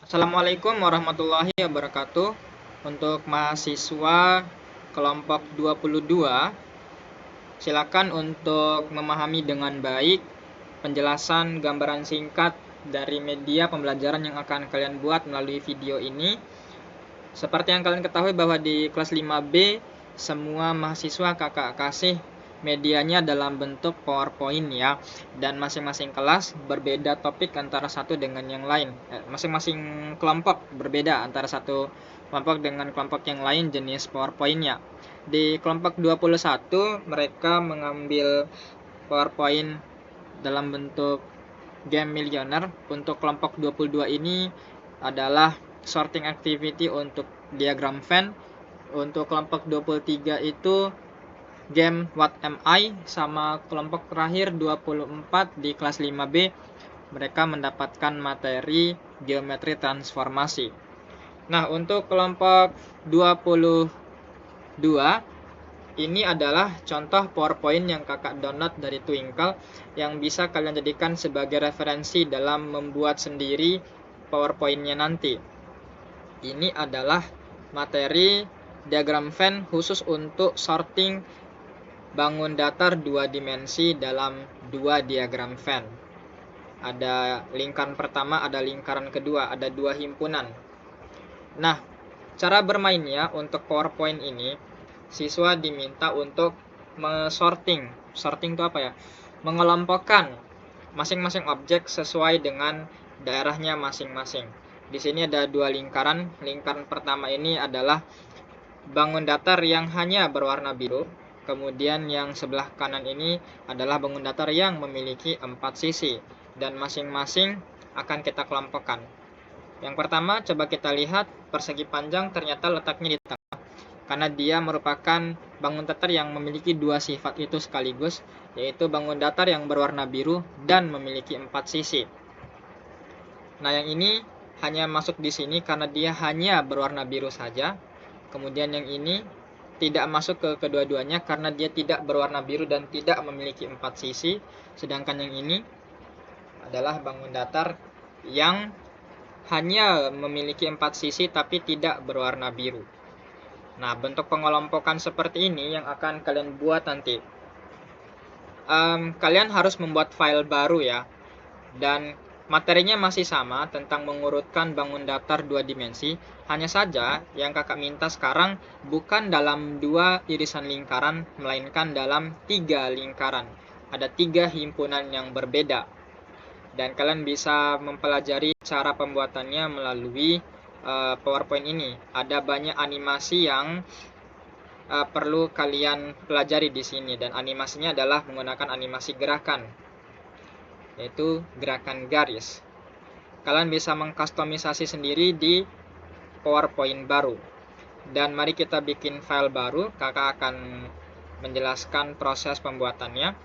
Assalamualaikum warahmatullahi wabarakatuh. Untuk mahasiswa kelompok 22, silakan untuk memahami dengan baik penjelasan gambaran singkat dari media pembelajaran yang akan kalian buat melalui video ini. Seperti yang kalian ketahui bahwa di kelas 5B semua mahasiswa kakak kasih medianya dalam bentuk PowerPoint ya, dan masing-masing kelas berbeda topik antara satu dengan yang lain. Masing-masing kelompok berbeda antara satu kelompok dengan kelompok yang lain jenis PowerPoint-nya. Di kelompok 21 mereka mengambil PowerPoint dalam bentuk game Millionaire. Untuk kelompok 22 ini adalah sorting activity untuk diagram Venn. Untuk kelompok 23 itu game What Am I, sama kelompok terakhir 24 di kelas 5B mereka mendapatkan materi geometri transformasi. Nah, untuk kelompok 22 ini adalah contoh PowerPoint yang kakak download dari Twinkle yang bisa kalian jadikan sebagai referensi dalam membuat sendiri PowerPoint-nya nanti. Ini adalah materi diagram Venn khusus untuk sorting bangun datar 2 dimensi dalam 2 diagram Venn. Ada lingkaran pertama, ada lingkaran kedua, ada 2 himpunan. Nah, cara bermainnya untuk PowerPoint ini, siswa diminta untuk sorting itu apa ya? Mengelompokkan masing-masing objek sesuai dengan daerahnya masing-masing. Di sini ada 2 lingkaran. Lingkaran pertama ini adalah bangun datar yang hanya berwarna biru. Kemudian yang sebelah kanan ini adalah bangun datar yang memiliki 4 sisi, dan masing-masing akan kita kelompokkan. Yang pertama, coba kita lihat persegi panjang ternyata letaknya di tengah, karena dia merupakan bangun datar yang memiliki 2 sifat itu sekaligus, yaitu bangun datar yang berwarna biru dan memiliki 4 sisi. Nah, yang ini hanya masuk di sini karena dia hanya berwarna biru saja. Kemudian yang ini tidak masuk ke kedua-duanya karena dia tidak berwarna biru dan tidak memiliki 4 sisi. Sedangkan yang ini adalah bangun datar yang hanya memiliki 4 sisi tapi tidak berwarna biru. Nah, bentuk pengelompokan seperti ini yang akan kalian buat nanti. Kalian harus membuat file baru ya. Dan materinya masih sama tentang mengurutkan bangun datar 2 dimensi. Hanya saja yang kakak minta sekarang bukan dalam 2 irisan lingkaran, melainkan dalam 3 lingkaran. Ada 3 himpunan yang berbeda. Dan kalian bisa mempelajari cara pembuatannya melalui PowerPoint ini. Ada banyak animasi yang perlu kalian pelajari di sini, dan animasinya adalah menggunakan animasi gerakan, yaitu gerakan garis. Kalian bisa mengkustomisasi sendiri di PowerPoint baru. Dan mari kita bikin file baru. Kakak akan menjelaskan proses pembuatannya.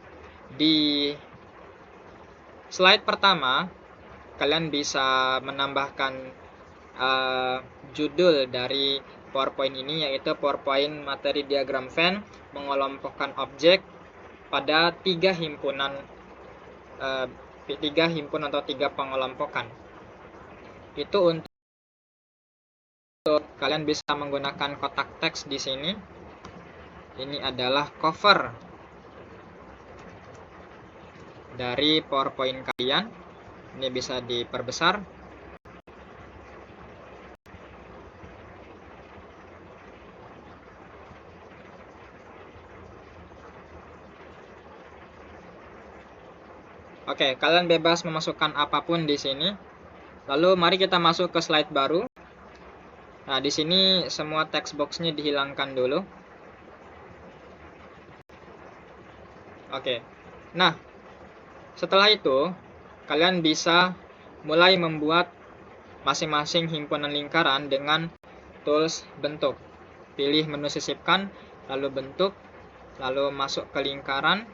Di slide pertama, kalian bisa menambahkan judul dari PowerPoint ini, yaitu PowerPoint materi diagram Venn mengelompokkan objek pada 3 himpunan, 3 himpun atau 3 pengelompokan. Itu untuk kalian bisa menggunakan kotak teks di sini. Ini adalah cover dari PowerPoint kalian. Ini bisa diperbesar. Oke, kalian bebas memasukkan apapun di sini. Lalu mari kita masuk ke slide baru. Nah, di sini semua text box-nya dihilangkan dulu. Oke. Nah, setelah itu kalian bisa mulai membuat masing-masing himpunan lingkaran dengan tools bentuk. Pilih menu sisipkan, lalu bentuk, lalu masuk ke lingkaran.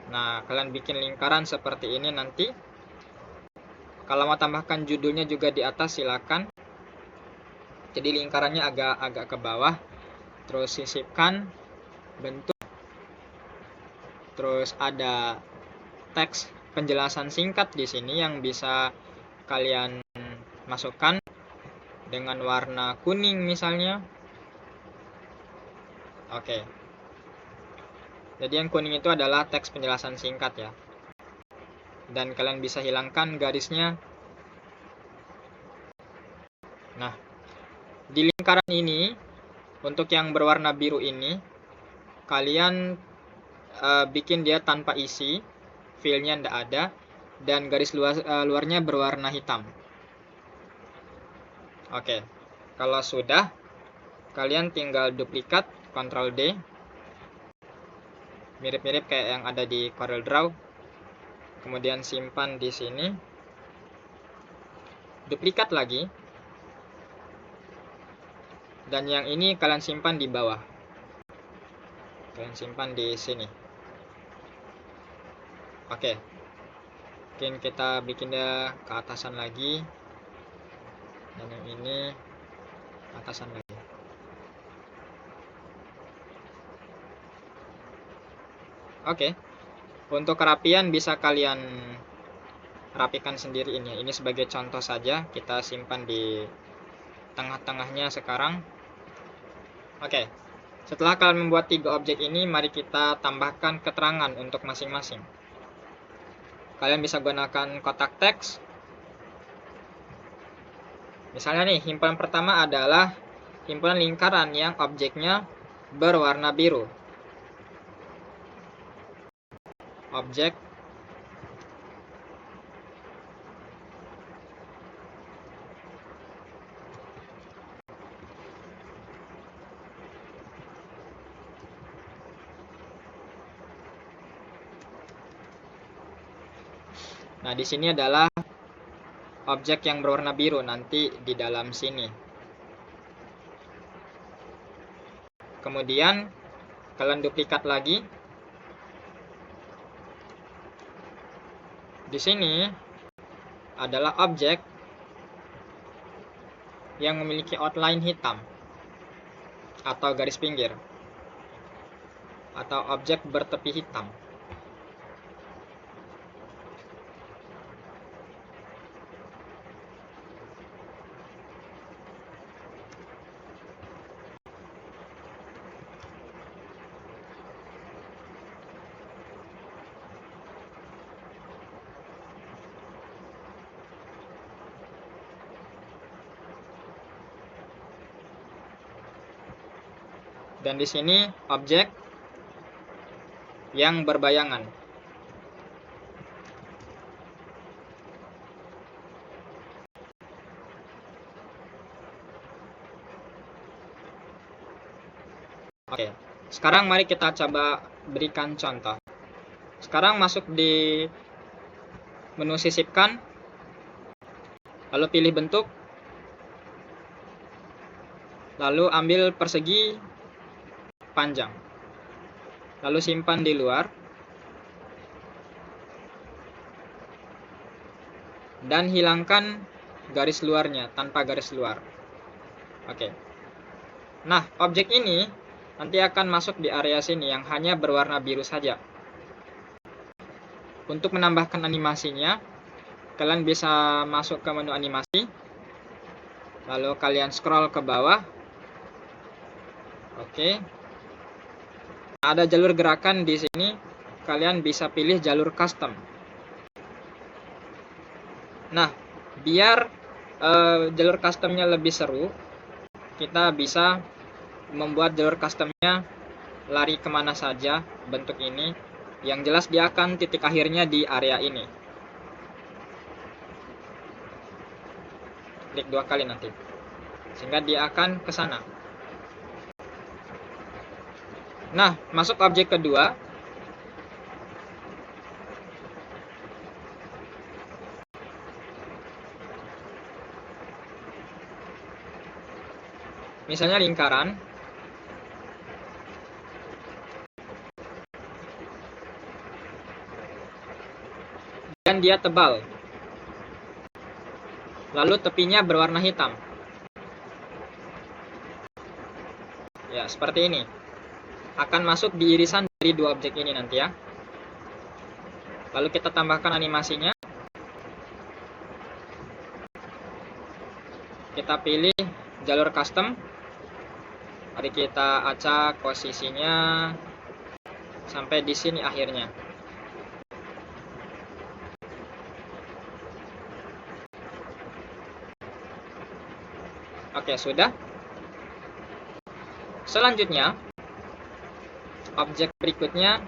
Nah, kalian bikin lingkaran seperti ini nanti. Kalau mau tambahkan judulnya juga di atas silakan. Jadi lingkarannya agak ke bawah. Terus sisipkan, bentuk. Terus ada teks penjelasan singkat di sini yang bisa kalian masukkan. dengan warna kuning misalnya. Oke. Jadi yang kuning itu adalah teks penjelasan singkat ya. Dan kalian bisa hilangkan garisnya. Nah, di lingkaran ini, untuk yang berwarna biru ini, kalian bikin dia tanpa isi, fill-nya tidak ada, dan garis luarnya berwarna hitam. Oke, kalau sudah, kalian tinggal duplikat, Ctrl D, mirip-mirip kayak yang ada di Corel Draw. Kemudian simpan di sini, duplikat lagi, dan yang ini kalian simpan di bawah. Kalian simpan di sini. Oke, mungkin kita bikin dia ke atasan lagi, dan yang ini ke atasan lagi. Oke, untuk kerapian bisa kalian rapikan sendiri ini. Ini sebagai contoh saja, kita simpan di tengah-tengahnya sekarang. Oke, setelah kalian membuat 3 objek ini, mari kita tambahkan keterangan untuk masing-masing. Kalian bisa gunakan kotak teks. Misalnya nih, himpunan pertama adalah himpunan lingkaran yang objeknya berwarna biru. Objek Nah, di sini adalah objek yang berwarna biru nanti di dalam sini. Kemudian kalian duplikat lagi. Di sini adalah objek yang memiliki outline hitam atau garis pinggir, atau objek bertepi hitam. Dan di sini objek yang berbayangan. Oke, sekarang mari kita coba berikan contoh. Sekarang masuk di menu sisipkan, lalu pilih bentuk, lalu ambil persegi panjang, lalu simpan di luar, dan hilangkan garis luarnya tanpa garis luar. Oke. Nah, objek ini nanti akan masuk di area sini yang hanya berwarna biru saja. Untuk menambahkan animasinya, kalian bisa masuk ke menu animasi, lalu kalian scroll ke bawah. Oke. Ada jalur gerakan di sini, kalian bisa pilih jalur custom. Nah, biar jalur customnya lebih seru, kita bisa membuat jalur customnya lari kemana saja bentuk ini. Yang jelas dia akan titik akhirnya di area ini. Klik 2 kali nanti, sehingga dia akan ke sana. Nah, masuk objek kedua. Misalnya lingkaran. Dan dia tebal. Lalu tepinya berwarna hitam. Ya, seperti ini. Akan masuk di irisan dari 2 objek ini nanti ya. Lalu kita tambahkan animasinya. Kita pilih jalur custom. Mari kita acak posisinya sampai di sini akhirnya. Oke, sudah. Selanjutnya, objek berikutnya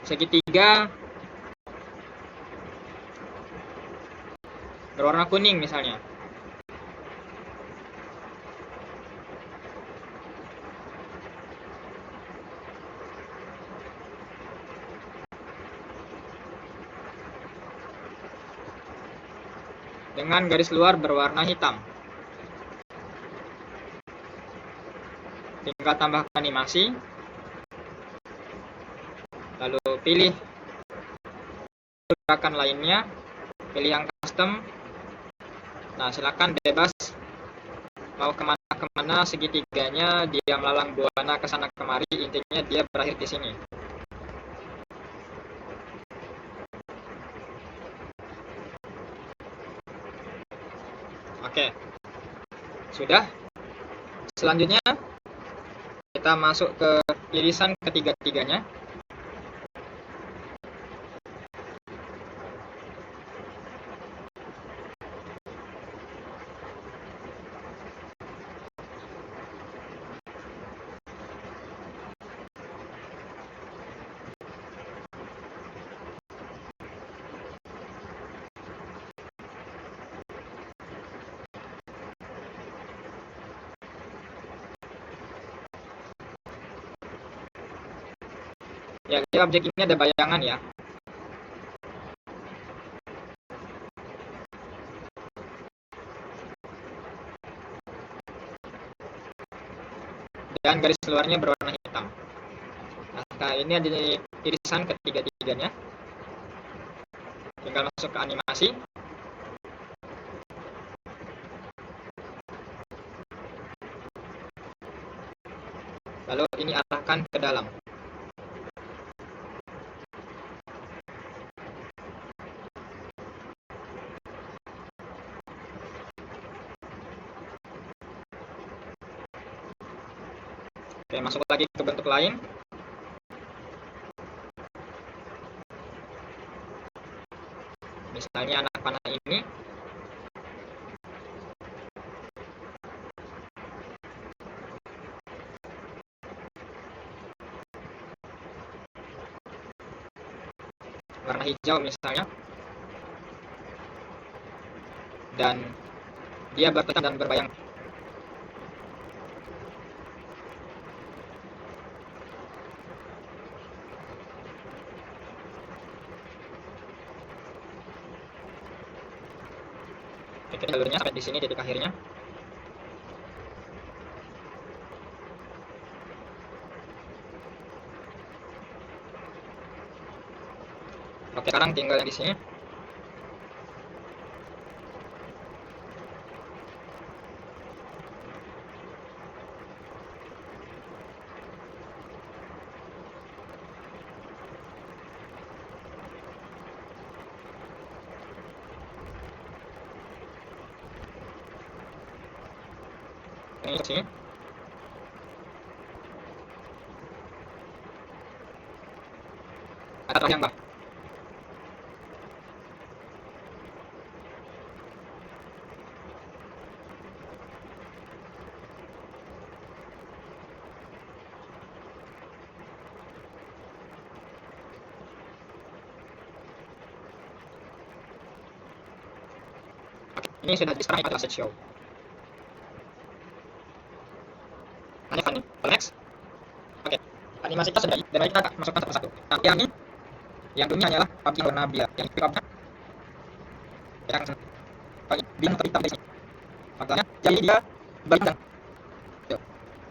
segitiga berwarna kuning misalnya. Dengan garis luar berwarna hitam. Tinggal tambahkan animasi. Lalu pilih gerakan lainnya, pilih yang custom. Nah, silakan bebas mau kemana-kemana segitiganya, dia melalang buana ke sana kemari, intinya dia berakhir di sini. Oke, sudah. Selanjutnya kita masuk ke irisan ketiga-tiganya. Ya, di objek ini ada bayangan ya. Dan garis luarnya berwarna hitam. Nah, ini ada irisan ketiga-tiganya. Tinggal masuk ke animasi. Lalu ini arahkan ke dalam. Oke, masuk lagi ke bentuk lain. Misalnya anak panah ini. Warna hijau misalnya. Dan dia berpetan dan berbayang. Oke, jalurnya sampai di sini titik akhirnya. Oke, sekarang tinggal yang di sini. Ini sini. Ada yang Mbak. Ini sudah sekarang adalah set show. Hanya funny, next. Oke, animasi kita sudah, dan mari kita masukkan satu persatu. Nah, yang dunia hanyalah PUBG warna biru. Yang PUBG yang bilang atau hitam di sini. Makanya jadi dia bintang.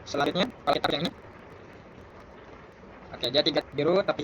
Selanjutnya kalau kita yang ini, oke, dia 3 biru tapi